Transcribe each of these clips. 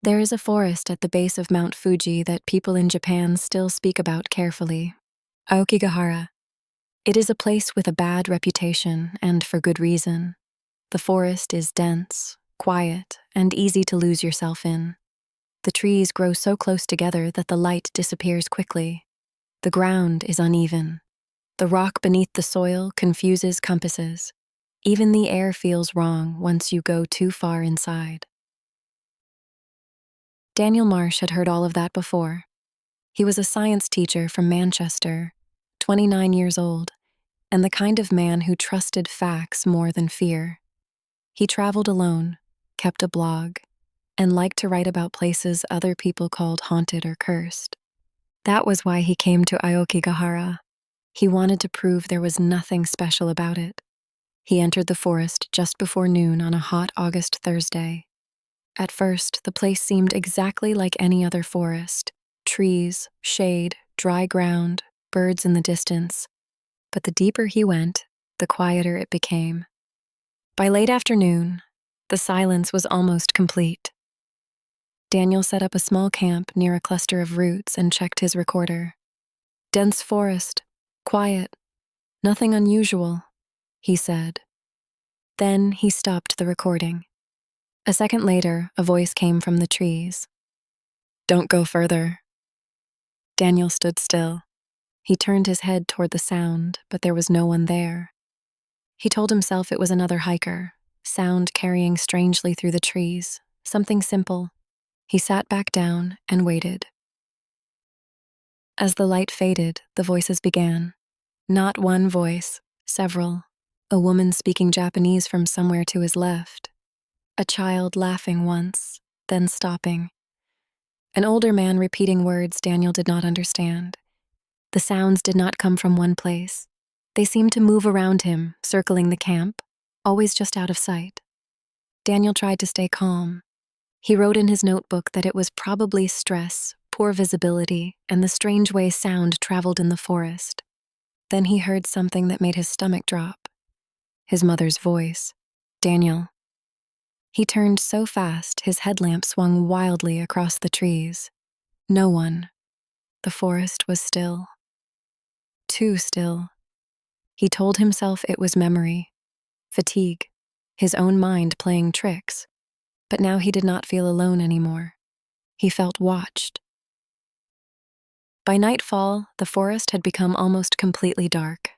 There is a forest at the base of Mount Fuji that people in Japan still speak about carefully. Aokigahara. It is a place with a bad reputation, and for good reason. The forest is dense, quiet, and easy to lose yourself in. The trees grow so close together that the light disappears quickly. The ground is uneven. The rock beneath the soil confuses compasses. Even the air feels wrong once you go too far inside. Daniel Marsh had heard all of that before. He was a science teacher from Manchester, 29 years old, and the kind of man who trusted facts more than fear. He traveled alone, kept a blog, and liked to write about places other people called haunted or cursed. That was why he came to Aokigahara. He wanted to prove there was nothing special about it. He entered the forest just before noon on a hot August Thursday. At first, the place seemed exactly like any other forest. Trees, shade, dry ground, birds in the distance. But the deeper he went, the quieter it became. By late afternoon, the silence was almost complete. Daniel set up a small camp near a cluster of roots and checked his recorder. Dense forest, quiet, nothing unusual, he said. Then he stopped the recording. A second later, a voice came from the trees. "Don't go further." Daniel stood still. He turned his head toward the sound, but there was no one there. He told himself it was another hiker, sound carrying strangely through the trees, something simple. He sat back down and waited. As the light faded, the voices began. Not one voice, several. A woman speaking Japanese from somewhere to his left. A child laughing once, then stopping. An older man repeating words Daniel did not understand. The sounds did not come from one place. They seemed to move around him, circling the camp, always just out of sight. Daniel tried to stay calm. He wrote in his notebook that it was probably stress, poor visibility, and the strange way sound traveled in the forest. Then he heard something that made his stomach drop. His mother's voice. "Daniel." He turned so fast, his headlamp swung wildly across the trees. No one. The forest was still. Too still. He told himself it was memory, fatigue, his own mind playing tricks. But now he did not feel alone anymore. He felt watched. By nightfall, the forest had become almost completely dark.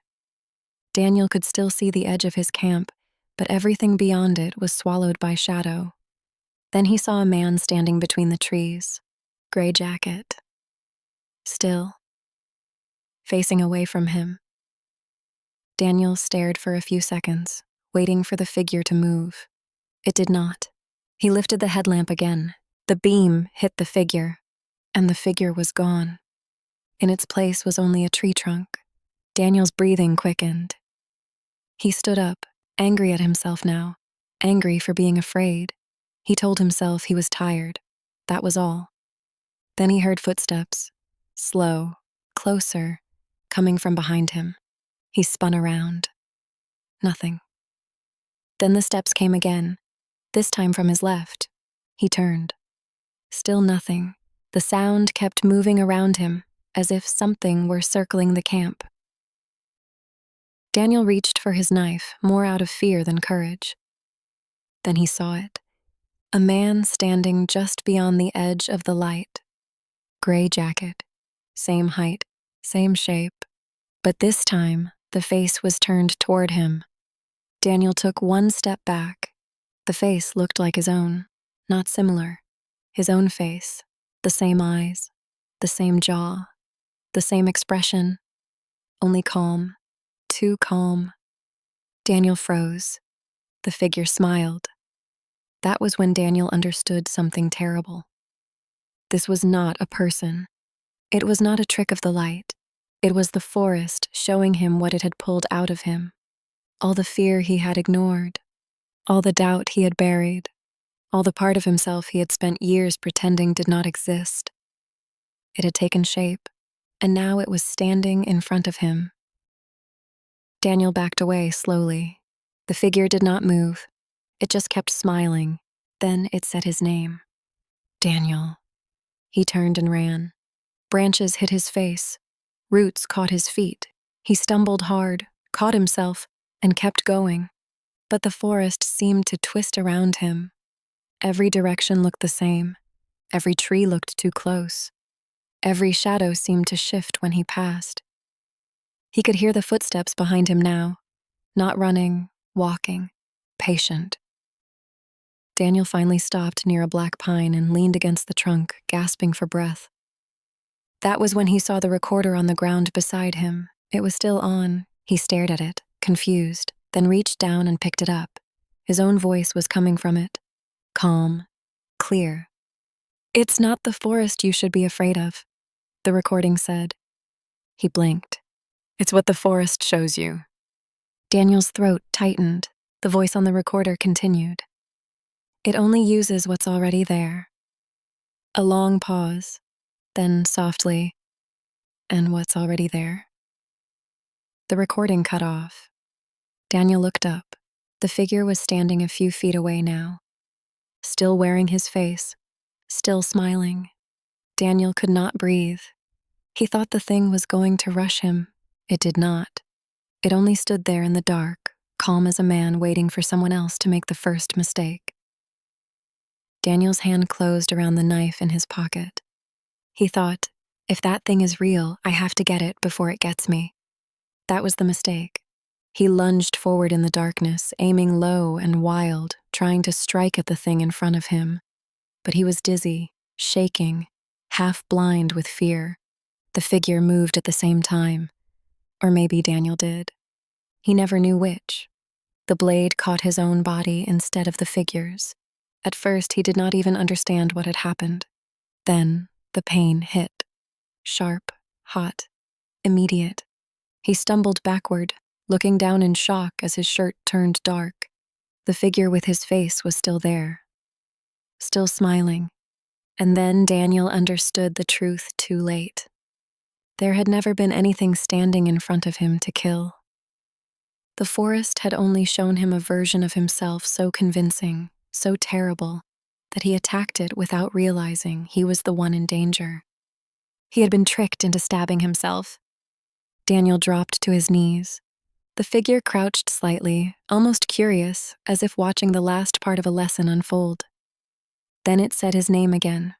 Daniel could still see the edge of his camp, but everything beyond it was swallowed by shadow. Then he saw a man standing between the trees, gray jacket. Still. Facing away from him. Daniel stared for a few seconds, waiting for the figure to move. It did not. He lifted the headlamp again. The beam hit the figure, and the figure was gone. In its place was only a tree trunk. Daniel's breathing quickened. He stood up, angry at himself now, angry for being afraid. He told himself he was tired. That was all. Then he heard footsteps, slow, closer, coming from behind him. He spun around. Nothing. Then the steps came again, this time from his left. He turned. Still nothing. The sound kept moving around him, as if something were circling the camp. Daniel reached for his knife, more out of fear than courage. Then he saw it. A man standing just beyond the edge of the light. Gray jacket. Same height, same shape. But this time, the face was turned toward him. Daniel took one step back. The face looked like his own, not similar. His own face, the same eyes, the same jaw, the same expression, only calm, too calm. Daniel froze. The figure smiled. That was when Daniel understood something terrible. This was not a person. It was not a trick of the light. It was the forest showing him what it had pulled out of him. All the fear he had ignored, all the doubt he had buried, all the part of himself he had spent years pretending did not exist. It had taken shape, and now it was standing in front of him. Daniel backed away slowly. The figure did not move. It just kept smiling. Then it said his name. Daniel. He turned and ran. Branches hit his face. Roots caught his feet. He stumbled hard, caught himself, and kept going. But the forest seemed to twist around him. Every direction looked the same. Every tree looked too close. Every shadow seemed to shift when he passed. He could hear the footsteps behind him now, not running, walking, patient. Daniel finally stopped near a black pine and leaned against the trunk, gasping for breath. That was when he saw the recorder on the ground beside him. It was still on. He stared at it, confused, then reached down and picked it up. His own voice was coming from it, calm, clear. "It's not the forest you should be afraid of," the recording said. He blinked. "It's what the forest shows you." Daniel's throat tightened. The voice on the recorder continued. "It only uses what's already there." A long pause, then softly, "And what's already there?" The recording cut off. Daniel looked up. The figure was standing a few feet away now, still wearing his face, still smiling. Daniel could not breathe. He thought the thing was going to rush him. It did not. It only stood there in the dark, calm as a man waiting for someone else to make the first mistake. Daniel's hand closed around the knife in his pocket. He thought, if that thing is real, I have to get it before it gets me. That was the mistake. He lunged forward in the darkness, aiming low and wild, trying to strike at the thing in front of him. But he was dizzy, shaking, half blind with fear. The figure moved at the same time. Or maybe Daniel did. He never knew which. The blade caught his own body instead of the figure's. At first, he did not even understand what had happened. Then, the pain hit. Sharp, hot, immediate. He stumbled backward, looking down in shock as his shirt turned dark. The figure with his face was still there, still smiling. And then Daniel understood the truth too late. There had never been anything standing in front of him to kill. The forest had only shown him a version of himself so convincing, so terrible, that he attacked it without realizing he was the one in danger. He had been tricked into stabbing himself. Daniel dropped to his knees. The figure crouched slightly, almost curious, as if watching the last part of a lesson unfold. Then it said his name again,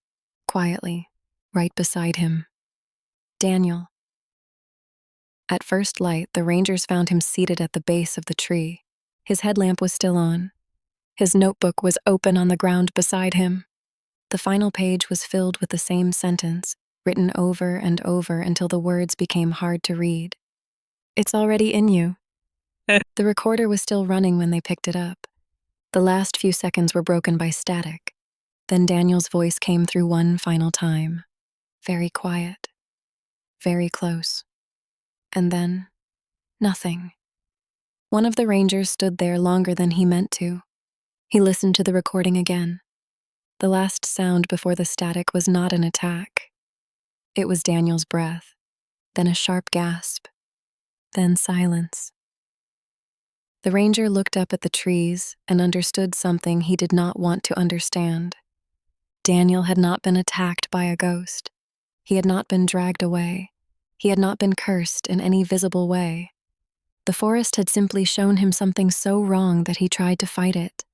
quietly, right beside him. Daniel. At first light, the rangers found him seated at the base of the tree. His headlamp was still on. His notebook was open on the ground beside him. The final page was filled with the same sentence, written over and over until the words became hard to read. "It's already in you." The recorder was still running when they picked it up. The last few seconds were broken by static. Then Daniel's voice came through one final time. Very quiet. Very close. And then, nothing. One of the rangers stood there longer than he meant to. He listened to the recording again. The last sound before the static was not an attack. It was Daniel's breath, then a sharp gasp, then silence. The ranger looked up at the trees and understood something he did not want to understand. Daniel had not been attacked by a ghost. He had not been dragged away. He had not been cursed in any visible way. The forest had simply shown him something so wrong that he tried to fight it.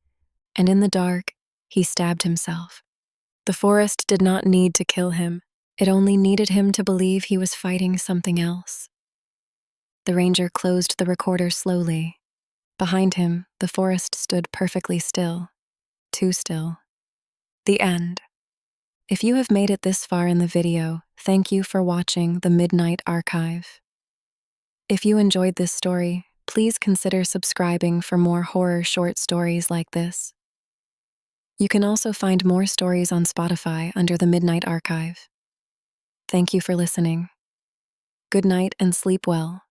And in the dark, he stabbed himself. The forest did not need to kill him. It only needed him to believe he was fighting something else. The ranger closed the recorder slowly. Behind him, the forest stood perfectly still. Too still. The end. If you have made it this far in the video, thank you for watching The Midnight Archive. If you enjoyed this story, please consider subscribing for more horror short stories like this. You can also find more stories on Spotify under The Midnight Archive. Thank you for listening. Good night and sleep well.